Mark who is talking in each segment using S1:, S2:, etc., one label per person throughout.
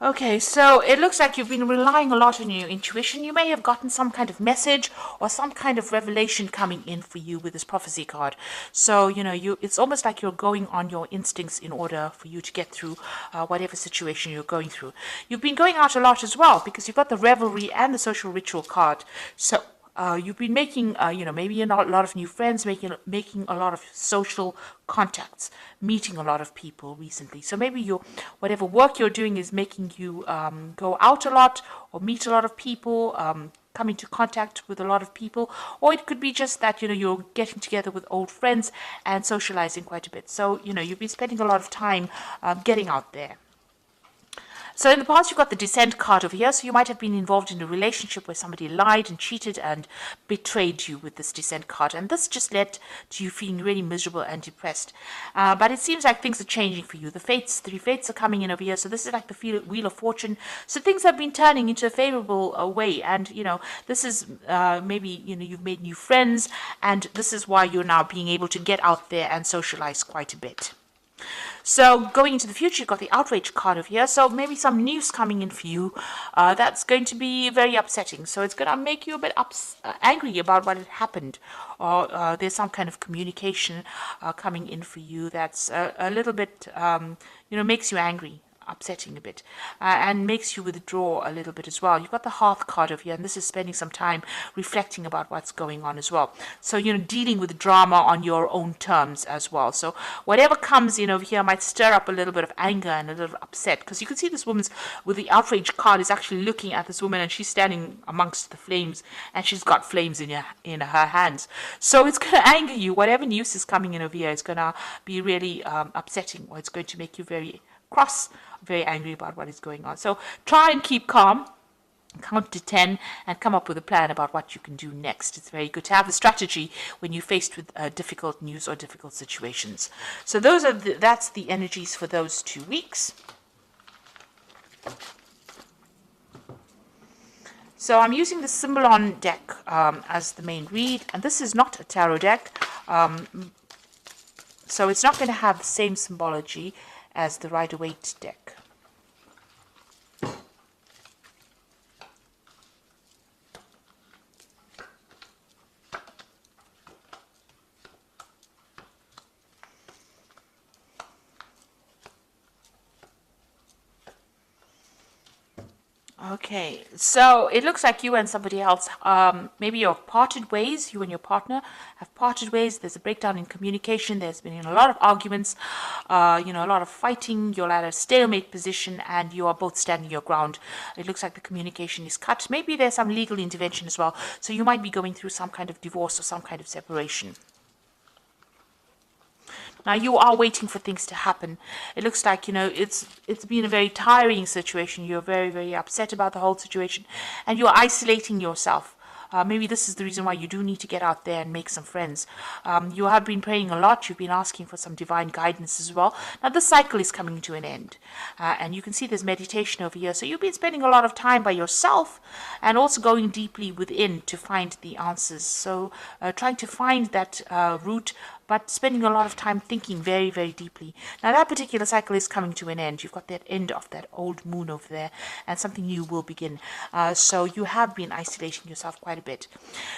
S1: Okay, so it looks like you've been relying a lot on your intuition. You may have gotten some kind of message or some kind of revelation coming in for you with this prophecy card. So, it's almost like you're going on your instincts in order for you to get through whatever situation you're going through. You've been going out a lot as well because you've got the revelry and the social ritual card. So, you've been making, maybe a lot of new friends, making a lot of social contacts, meeting a lot of people recently. So maybe whatever work you're doing is making you go out a lot or meet a lot of people, come into contact with a lot of people, or it could be just that you're getting together with old friends and socializing quite a bit. So you've been spending a lot of time getting out there. So in the past, you've got the Descent card over here. So you might have been involved in a relationship where somebody lied and cheated and betrayed you with this Descent card. And this just led to you feeling really miserable and depressed. But it seems like things are changing for you. The three fates are coming in over here. So this is like the Wheel of Fortune. So things have been turning into a favorable way. And, this is maybe, you've made new friends. And this is why you're now being able to get out there and socialize quite a bit. So going into the future, you've got the outrage card over here. So maybe some news coming in for you that's going to be very upsetting. So it's going to make you a bit angry about what had happened. Or there's some kind of communication coming in for you that's a little bit, makes you angry. Upsetting a bit and makes you withdraw a little bit as well. You've got the Hearth card over here, and this is spending some time reflecting about what's going on as well. So dealing with drama on your own terms as well. So whatever comes in over here might stir up a little bit of anger and a little upset, because you can see this woman's with the outrage card is actually looking at this woman, and she's standing amongst the flames, and she's got flames in her hands. So it's going to anger you. Whatever news is coming in over here is going to be really upsetting, or it's going to make you very cross, very angry about what is going on. So try and keep calm, count to 10, and come up with a plan about what you can do next. It's very good to have a strategy when you're faced with difficult news or difficult situations. So that's the energies for those 2 weeks. So I'm using the Symbolon deck as the main read, and this is not a tarot deck, so it's not going to have the same symbology as the Rider-Waite deck. Okay, so it looks like you and somebody else, maybe you've parted ways, you and your partner have parted ways. There's a breakdown in communication. There's been a lot of arguments, a lot of fighting. You're at a stalemate position and you are both standing your ground. It looks like the communication is cut. Maybe there's some legal intervention as well. So you might be going through some kind of divorce or some kind of separation. Now you are waiting for things to happen. It looks like, it's been a very tiring situation. You're very, very upset about the whole situation, and you're isolating yourself. Maybe this is the reason why you do need to get out there and make some friends. You have been praying a lot. You've been asking for some divine guidance as well. Now, this cycle is coming to an end. And you can see there's meditation over here. So you've been spending a lot of time by yourself and also going deeply within to find the answers. So trying to find that root, but spending a lot of time thinking very, very deeply. Now, that particular cycle is coming to an end. You've got that end of that old moon over there, and something new will begin. So you have been isolating yourself quite a bit.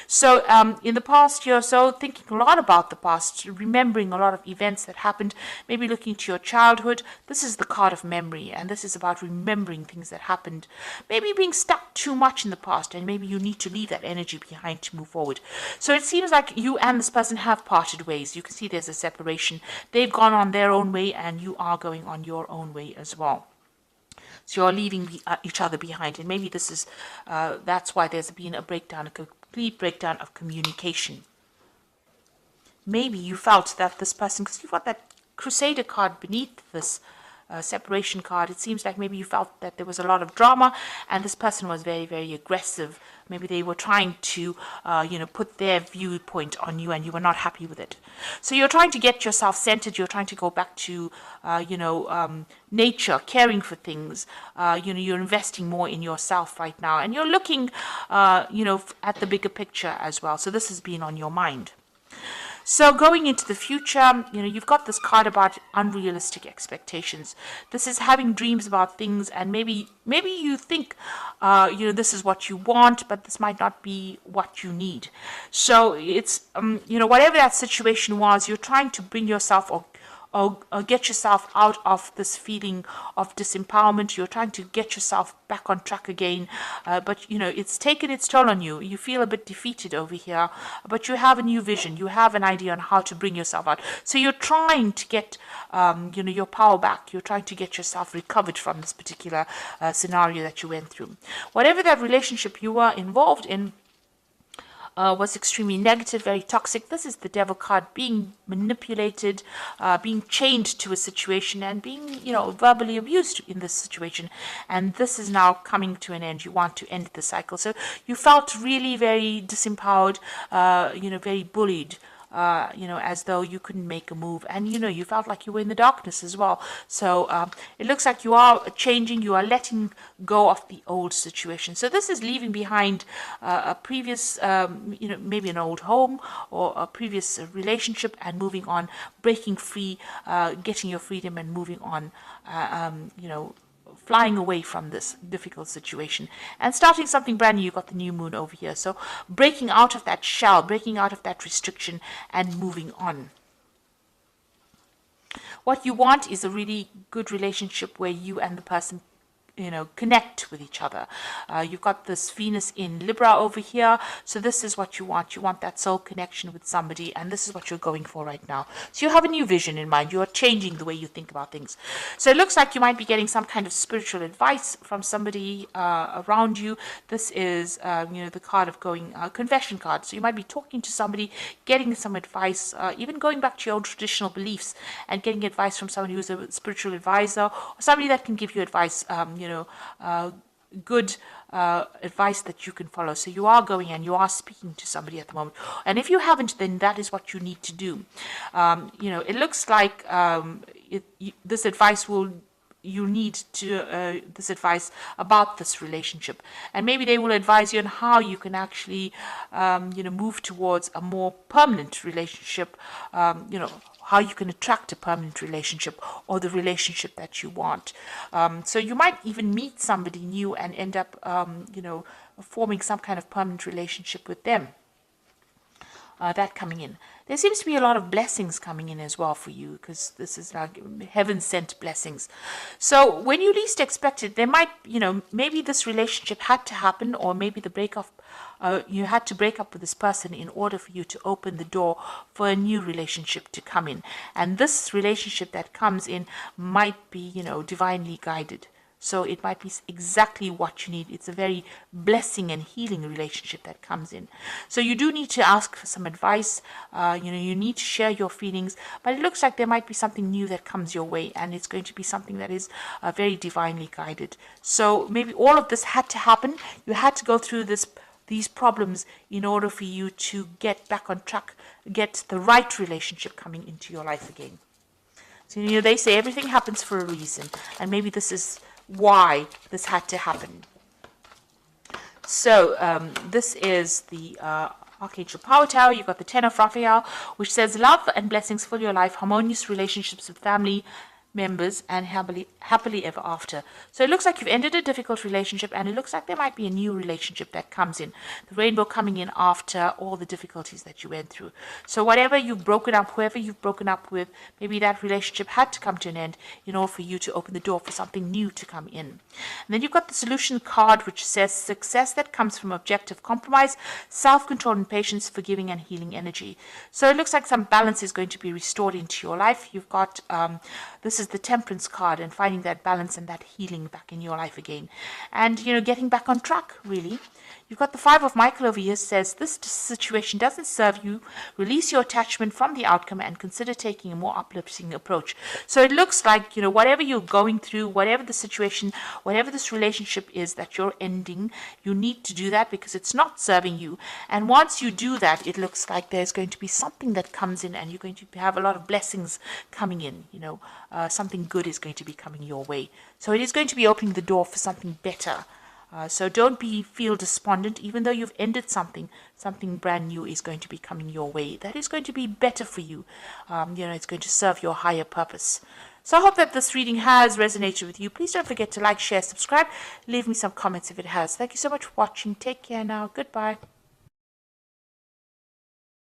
S1: So in the past, you're so thinking a lot about the past, remembering a lot of events that happened, maybe looking to your childhood. This is the card of memory, and this is about remembering things that happened. Maybe being stuck too much in the past, and maybe you need to leave that energy behind to move forward. So it seems like you and this person have parted ways. You can see there's a separation. They've gone on their own way, and you are going on your own way as well. So you're leaving each other behind, and maybe this is that's why there's been a breakdown, a complete breakdown of communication. Maybe you felt that this person, because you've got that Crusader card beneath this separation card, it seems like maybe you felt that there was a lot of drama, and this person was very, very aggressive. Maybe they were trying to, put their viewpoint on you, and you were not happy with it. So you're trying to get yourself centered. You're trying to go back to, nature, caring for things. You're investing more in yourself right now, and you're looking, at the bigger picture as well. So this has been on your mind. So going into the future, you've got this card about unrealistic expectations. This is having dreams about things, and maybe you think, this is what you want, but this might not be what you need. So it's, whatever that situation was, you're trying to bring yourself or get yourself out of this feeling of disempowerment. You're trying to get yourself back on track again, but it's taken its toll on you. You feel a bit defeated over here, but you have a new vision. You have an idea on how to bring yourself out. So you're trying to get your power back. You're trying to get yourself recovered from this particular scenario that you went through. Whatever that relationship you were involved in was extremely negative, very toxic. This is the Devil card, being manipulated, being chained to a situation, and being, verbally abused in this situation. And this is now coming to an end. You want to end the cycle. So you felt really very disempowered, very bullied. As though you couldn't make a move, and you felt like you were in the darkness as well. So it looks like you are changing, you are letting go of the old situation. So this is leaving behind a previous, maybe an old home or a previous relationship, and moving on, breaking free, getting your freedom, and moving on. Flying away from this difficult situation and starting something brand new. You've got the new moon over here. So breaking out of that shell, breaking out of that restriction, and moving on. What you want is a really good relationship where you and the person connect with each other. You've got this Venus in Libra over here. So this is what you want. You want that soul connection with somebody, and this is what you're going for right now. So you have a new vision in mind. You are changing the way you think about things. So it looks like you might be getting some kind of spiritual advice from somebody around you. This is, the card of going, confession card. So you might be talking to somebody, getting some advice, even going back to your own traditional beliefs and getting advice from somebody who's a spiritual advisor, or somebody that can give you advice, good advice that you can follow. So you are going and you are speaking to somebody at the moment. And if you haven't, then that is what you need to do. It looks like this advice you need to this advice about this relationship, and maybe they will advise you on how you can actually move towards a more permanent relationship, how you can attract a permanent relationship or the relationship that you want. So you might even meet somebody new and end up forming some kind of permanent relationship with them. That coming in. There seems to be a lot of blessings coming in as well for you, because this is like heaven-sent blessings. So when you least expect it, there might, maybe this relationship had to happen, or maybe the breakup, you had to break up with this person in order for you to open the door for a new relationship to come in. And this relationship that comes in might be, divinely guided. So it might be exactly what you need. It's a very blessing and healing relationship that comes in. So you do need to ask for some advice. You need to share your feelings. But it looks like there might be something new that comes your way, and it's going to be something that is very divinely guided. So maybe all of this had to happen. You had to go through these problems in order for you to get back on track, get the right relationship coming into your life again. So they say everything happens for a reason, and maybe this is why this had to happen. So this is the Archangel Power Tower. You've got the Ten of Raphael, which says love and blessings fill your life, harmonious relationships with family members, and happily ever after. So it looks like you've ended a difficult relationship, and it looks like there might be a new relationship that comes in. The rainbow coming in after all the difficulties that you went through. So whatever you've broken up, whoever you've broken up with, maybe that relationship had to come to an end in order for you to open the door for something new to come in. And then you've got the solution card, which says success that comes from objective compromise, self-control and patience, forgiving and healing energy. So it looks like some balance is going to be restored into your life. You've got this is the Temperance card, and finding that balance and that healing back in your life again, and getting back on track, really. You've got the Five of Michael over here, says this situation doesn't serve you. Release your attachment from the outcome and consider taking a more uplifting approach. So it looks like, whatever you're going through, whatever the situation, whatever this relationship is that you're ending, you need to do that because it's not serving you. And once you do that, it looks like there's going to be something that comes in, and you're going to have a lot of blessings coming in. Something good is going to be coming your way. So it is going to be opening the door for something better So don't feel despondent, even though you've ended something. Something brand new is going to be coming your way. That is going to be better for you. It's going to serve your higher purpose. So I hope that this reading has resonated with you. Please don't forget to like, share, subscribe. Leave me some comments if it has. Thank you so much for watching. Take care now. Goodbye.